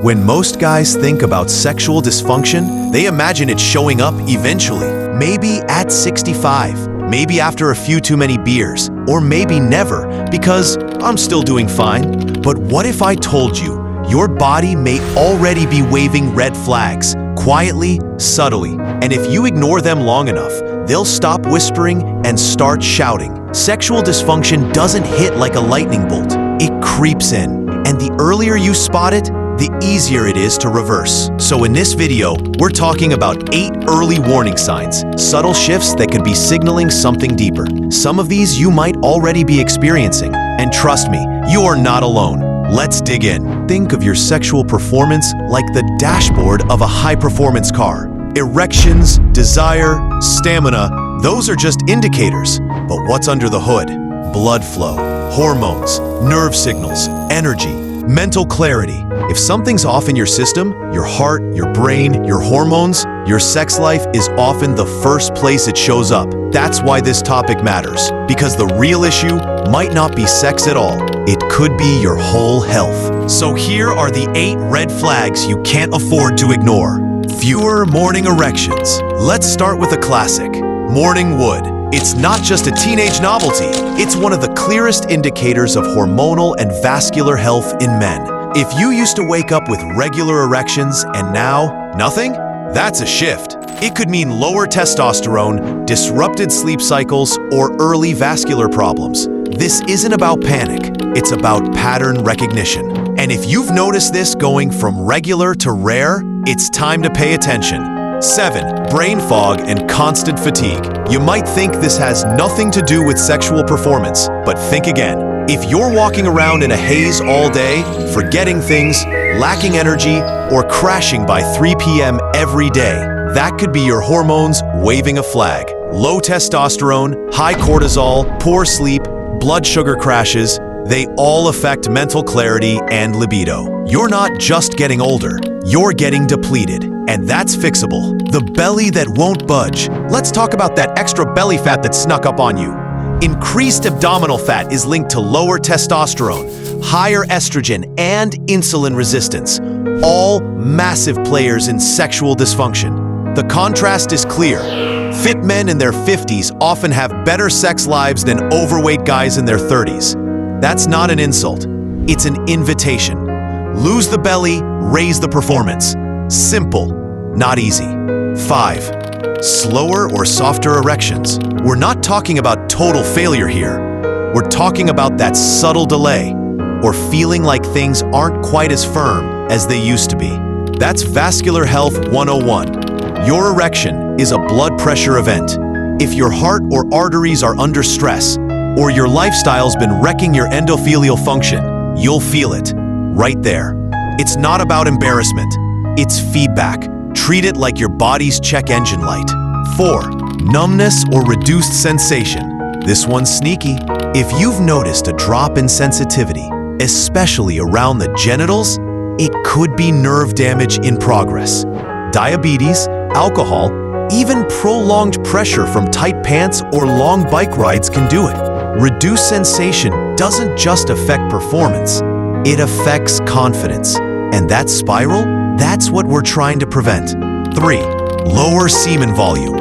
When most guys think about sexual dysfunction, they imagine it showing up eventually. Maybe at 65, maybe after a few too many beers, or maybe never, because I'm still doing fine. But what if I told you your body may already be waving red flags, quietly, subtly, and if you ignore them long enough, they'll stop whispering and start shouting. Sexual dysfunction doesn't hit like a lightning bolt. It creeps in, and the earlier you spot it, the easier it is to reverse. So in this video, we're talking about 8 early warning signs, subtle shifts that could be signaling something deeper. Some of these you might already be experiencing, and trust me, you are not alone. Let's dig in. Think of your sexual performance like the dashboard of a high-performance car. Erections, desire, stamina, those are just indicators. But what's under the hood? Blood flow, hormones, nerve signals, energy, mental clarity. If something's off in your system, your heart, your brain, your hormones, your sex life is often the first place it shows up. That's why this topic matters, because the real issue might not be sex at all. It could be your whole health. So here are the 8 red flags you can't afford to ignore. Fewer morning erections. Let's start with a classic, morning wood. It's not just a teenage novelty, it's one of the clearest indicators of hormonal and vascular health in men. If you used to wake up with regular erections and now nothing, that's a shift. It could mean lower testosterone, disrupted sleep cycles, or early vascular problems. This isn't about panic, it's about pattern recognition. And if you've noticed this going from regular to rare, it's time to pay attention. 7. Brain fog and constant fatigue. You might think this has nothing to do with sexual performance, but think again. If you're walking around in a haze all day, forgetting things, lacking energy, or crashing by 3 p.m. every day, that could be your hormones waving a flag. Low testosterone, high cortisol, poor sleep, blood sugar crashes, they all affect mental clarity and libido. You're not just getting older, you're getting depleted, and that's fixable. The belly that won't budge. Let's talk about that extra belly fat that snuck up on you. Increased abdominal fat is linked to lower testosterone, higher estrogen, and insulin resistance, all massive players in sexual dysfunction. The contrast is clear. Fit men in their 50s often have better sex lives than overweight guys in their 30s. That's not an insult, it's an invitation. Lose the belly, raise the performance. Simple, not easy. 5. Slower or softer erections. We're not talking about total failure here. We're talking about that subtle delay, or feeling like things aren't quite as firm as they used to be. That's Vascular Health 101. Your erection is a blood pressure event. If your heart or arteries are under stress, or your lifestyle's been wrecking your endothelial function, you'll feel it, right there. It's not about embarrassment, it's feedback. Treat it like your body's check engine light. 4. Numbness or reduced sensation. This one's sneaky. If you've noticed a drop in sensitivity, especially around the genitals, it could be nerve damage in progress. Diabetes, alcohol, even prolonged pressure from tight pants or long bike rides can do it. Reduced sensation doesn't just affect performance, it affects confidence. And that spiral, that's what we're trying to prevent. 3. Lower semen volume.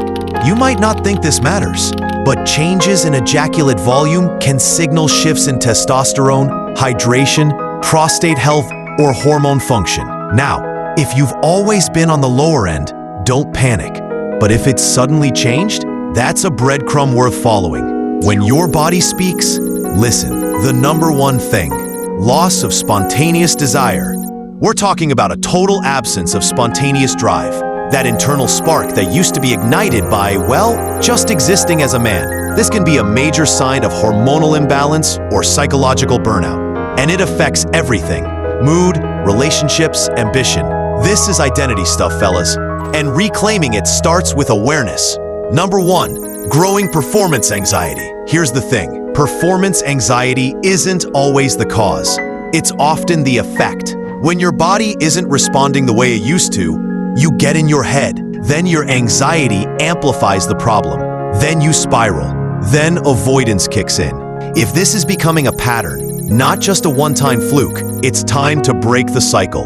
You might not think this matters, but changes in ejaculate volume can signal shifts in testosterone, hydration, prostate health, or hormone function. Now, if you've always been on the lower end, don't panic. But if it's suddenly changed, that's a breadcrumb worth following. When your body speaks, listen. The number one thing, loss of spontaneous desire. We're talking about a total absence of spontaneous drive. That internal spark that used to be ignited by, well, just existing as a man. This can be a major sign of hormonal imbalance or psychological burnout. And it affects everything: mood, relationships, ambition. This is identity stuff, fellas. And reclaiming it starts with awareness. Number 1, growing performance anxiety. Here's the thing, performance anxiety isn't always the cause. It's often the effect. When your body isn't responding the way it used to, you get in your head. Then your anxiety amplifies the problem. Then you spiral. Then avoidance kicks in. If this is becoming a pattern, not just a one-time fluke, it's time to break the cycle.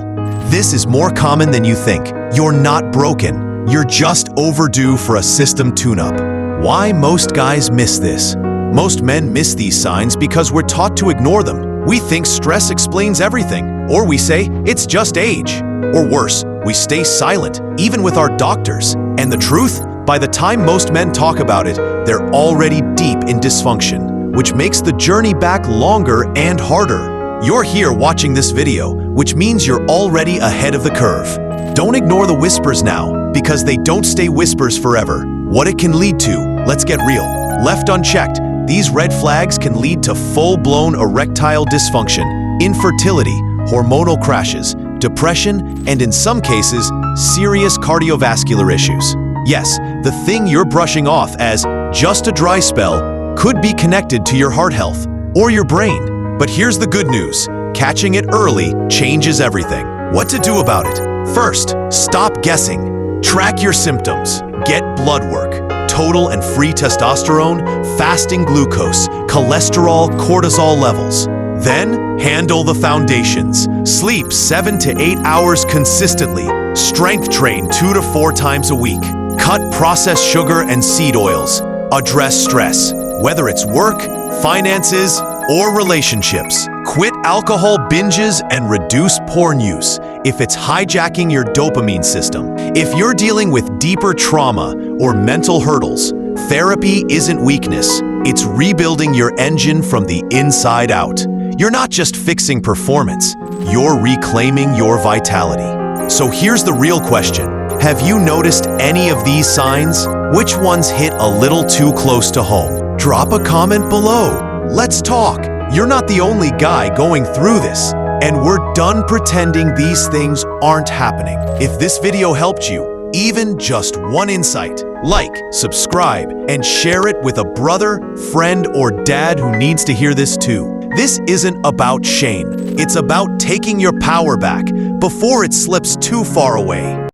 This is more common than you think. You're not broken. You're just overdue for a system tune-up. Why most guys miss this? Most men miss these signs because we're taught to ignore them. We think stress explains everything, or we say it's just age. Or worse, we stay silent, even with our doctors. And the truth? By the time most men talk about it, they're already deep in dysfunction, which makes the journey back longer and harder. You're here watching this video, which means you're already ahead of the curve. Don't ignore the whispers now, because they don't stay whispers forever. What it can lead to, let's get real. Left unchecked, these red flags can lead to full-blown erectile dysfunction, infertility, hormonal crashes, depression, and in some cases, serious cardiovascular issues. Yes, the thing you're brushing off as just a dry spell could be connected to your heart health or your brain. But here's the good news. Catching it early changes everything. What to do about it? First, stop guessing. Track your symptoms. Get blood work, total and free testosterone, fasting glucose, cholesterol, cortisol levels. Then, handle the foundations. Sleep 7 to 8 hours consistently. Strength train 2 to 4 times a week. Cut processed sugar and seed oils. Address stress, whether it's work, finances, or relationships. Quit alcohol binges and reduce porn use if it's hijacking your dopamine system. If you're dealing with deeper trauma or mental hurdles, therapy isn't weakness. It's rebuilding your engine from the inside out. You're not just fixing performance, you're reclaiming your vitality. So here's the real question. Have you noticed any of these signs? Which ones hit a little too close to home? Drop a comment below. Let's talk. You're not the only guy going through this, and we're done pretending these things aren't happening. If this video helped you, even just one insight, like, subscribe, and share it with a brother, friend, or dad who needs to hear this too. This isn't about shame. It's about taking your power back before it slips too far away.